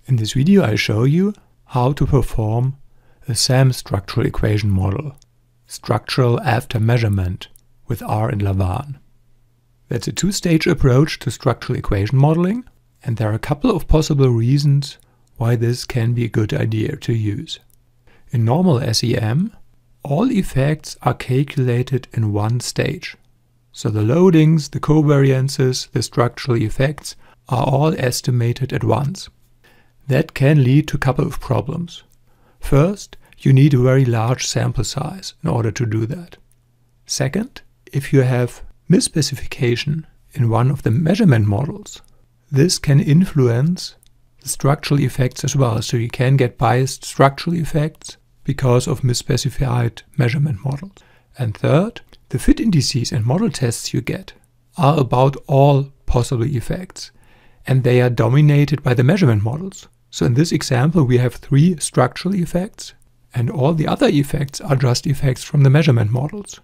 In this video I show you how to perform a SAM structural equation model, structural after measurement, with R and Lavaan. That's a two-stage approach to structural equation modeling, and there are a couple of possible reasons why this can be a good idea to use. In normal SEM, all effects are calculated in one stage. So the loadings, the covariances, the structural effects are all estimated at once. That can lead to a couple of problems. First, you need a very large sample size in order to do that. Second, if you have misspecification in one of the measurement models, this can influence the structural effects as well. So you can get biased structural effects because of misspecified measurement models. And third, the fit indices and model tests you get are about all possible effects, and they are dominated by the measurement models. So in this example we have 3 structural effects, and all the other effects are just effects from the measurement models.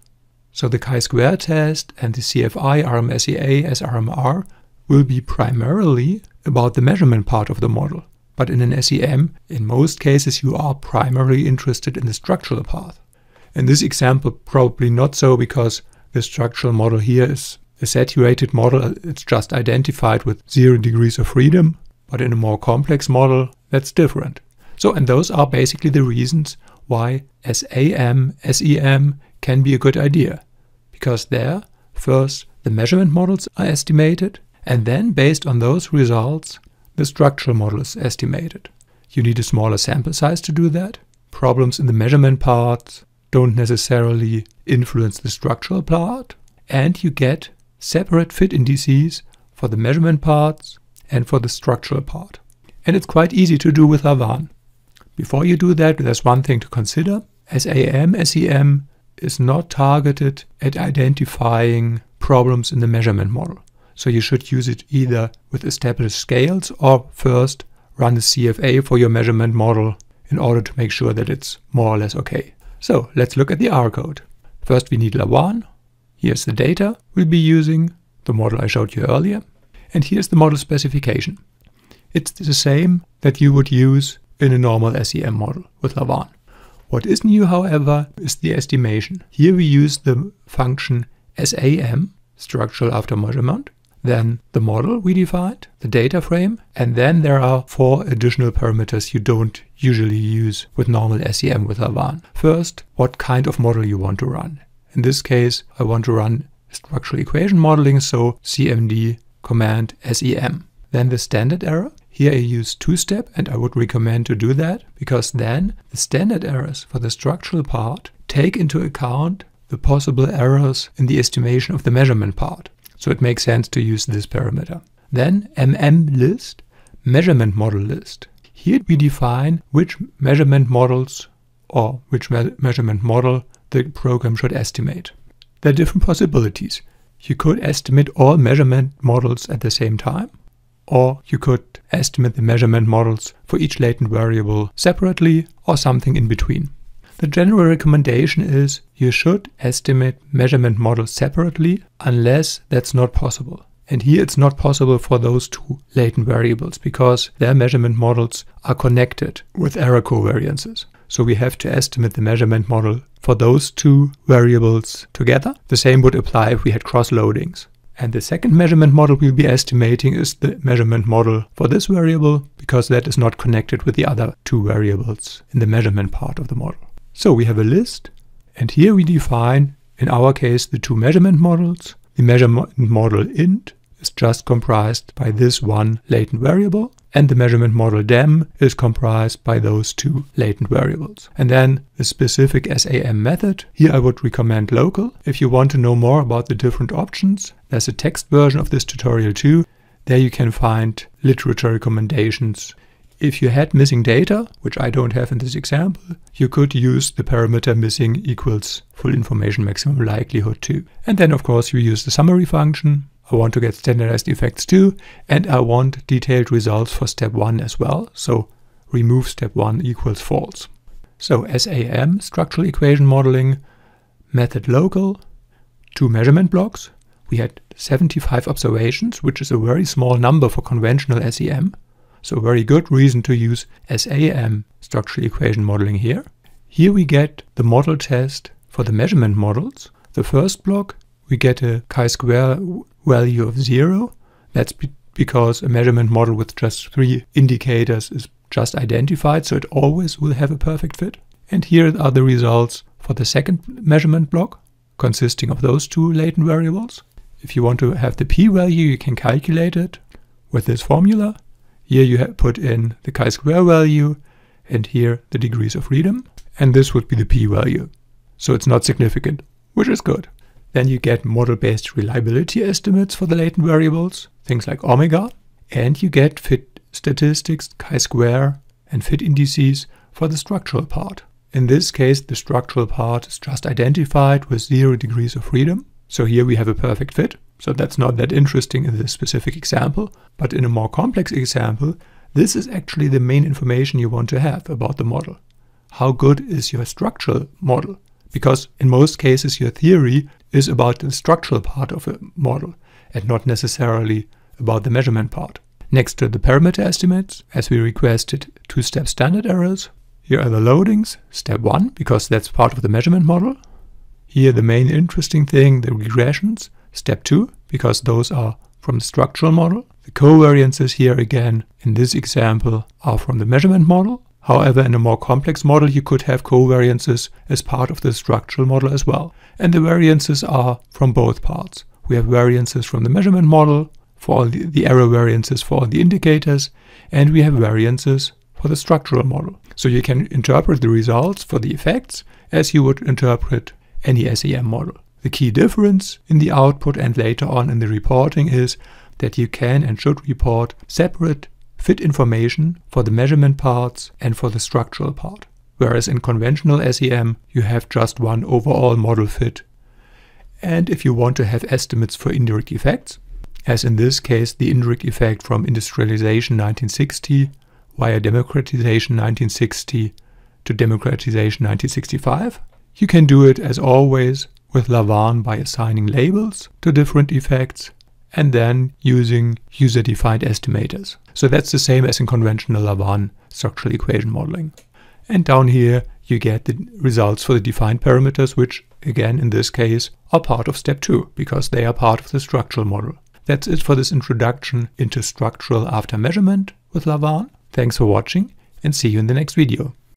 So the chi-square test and the CFI, RMSEA, SRMR will be primarily about the measurement part of the model. But in an SEM, in most cases you are primarily interested in the structural part. In this example probably not so, because the structural model here is a saturated model. It's just identified with 0 degrees of freedom. But in a more complex model, that's different. So, and those are basically the reasons why SAM, SEM can be a good idea. Because there, first, the measurement models are estimated, and then based on those results, the structural model is estimated. You need a smaller sample size to do that. Problems in the measurement parts don't necessarily influence the structural part, and you get separate fit indices for the measurement parts and for the structural part. And it's quite easy to do with Lavaan. Before you do that, there's one thing to consider. SAM, SEM is not targeted at identifying problems in the measurement model. So you should use it either with established scales or first run a CFA for your measurement model in order to make sure that it's more or less okay. So let's look at the R code. First we need Lavaan. Here's the data we'll be using, the model I showed you earlier. And here's the model specification. It's the same that you would use in a normal SEM model with Lavaan. What is new, however, is the estimation. Here we use the function SAM, structural after measurement, then the model we defined, the data frame, and then there are 4 additional parameters you don't usually use with normal SEM with Lavaan. First, what kind of model you want to run. In this case, I want to run structural equation modeling, so CMD command SEM. Then the standard error. Here I use 2-step, and I would recommend to do that, because then the standard errors for the structural part take into account the possible errors in the estimation of the measurement part. So it makes sense to use this parameter. Then list, measurement model list. Here we define which measurement models or which measurement model the program should estimate. There are different possibilities. You could estimate all measurement models at the same time, or you could estimate the measurement models for each latent variable separately, or something in between. The general recommendation is you should estimate measurement models separately unless that's not possible. And here it's not possible for those 2 latent variables because their measurement models are connected with error covariances. So we have to estimate the measurement model for those 2 variables together. The same would apply if we had cross-loadings. And the second measurement model we'll be estimating is the measurement model for this variable, because that is not connected with the other 2 variables in the measurement part of the model. So we have a list, and here we define, in our case, the 2 measurement models. The measurement model int is just comprised by this one latent variable, and the measurement model dem is comprised by those 2 latent variables. And then the specific SAM method. Here I would recommend local. If you want to know more about the different options, there's a text version of this tutorial too. There you can find literature recommendations. If you had missing data, which I don't have in this example, you could use the parameter missing equals full information maximum likelihood too. And then of course you use the summary function. I want to get standardized effects too, and I want detailed results for step 1 as well. So remove step 1 equals false. So SAM, structural equation modeling, method local, 2 measurement blocks. We had 75 observations, which is a very small number for conventional SEM. So very good reason to use SAM structural equation modeling here. Here we get the model test for the measurement models. The first block, we get a chi-square value of 0. That's because a measurement model with just 3 indicators is just identified, so it always will have a perfect fit. And here are the results for the second measurement block, consisting of those 2 latent variables. If you want to have the p-value, you can calculate it with this formula. Here you put in the chi-square value, and here the degrees of freedom, and this would be the p-value. So it's not significant, which is good. Then you get model-based reliability estimates for the latent variables, things like omega, and you get fit statistics, chi-square, and fit indices for the structural part. In this case, the structural part is just identified with 0 degrees of freedom. So here we have a perfect fit. So that's not that interesting in this specific example. But in a more complex example, this is actually the main information you want to have about the model. How good is your structural model? Because in most cases, your theory is about the structural part of a model and not necessarily about the measurement part. Next to the parameter estimates, as we requested 2-step standard errors, here are the loadings, step 1, because that's part of the measurement model. Here the main interesting thing, the regressions, step 2, because those are from the structural model. The covariances here again, in this example, are from the measurement model. However, in a more complex model, you could have covariances as part of the structural model as well. And the variances are from both parts. We have variances from the measurement model, for all the error variances for all the indicators, and we have variances for the structural model. So you can interpret the results for the effects as you would interpret any SEM model. The key difference in the output and later on in the reporting is that you can and should report separate fit information for the measurement parts and for the structural part. Whereas in conventional SEM, you have just one overall model fit. And if you want to have estimates for indirect effects, as in this case the indirect effect from industrialization 1960 via democratization 1960 to democratization 1965, you can do it as always with Lavaan by assigning labels to different effects and then using user-defined estimators. So that's the same as in conventional Lavaan structural equation modeling. And down here you get the results for the defined parameters, which again in this case are part of step 2 because they are part of the structural model. That's it for this introduction into structural after measurement with Lavaan. Thanks for watching and see you in the next video.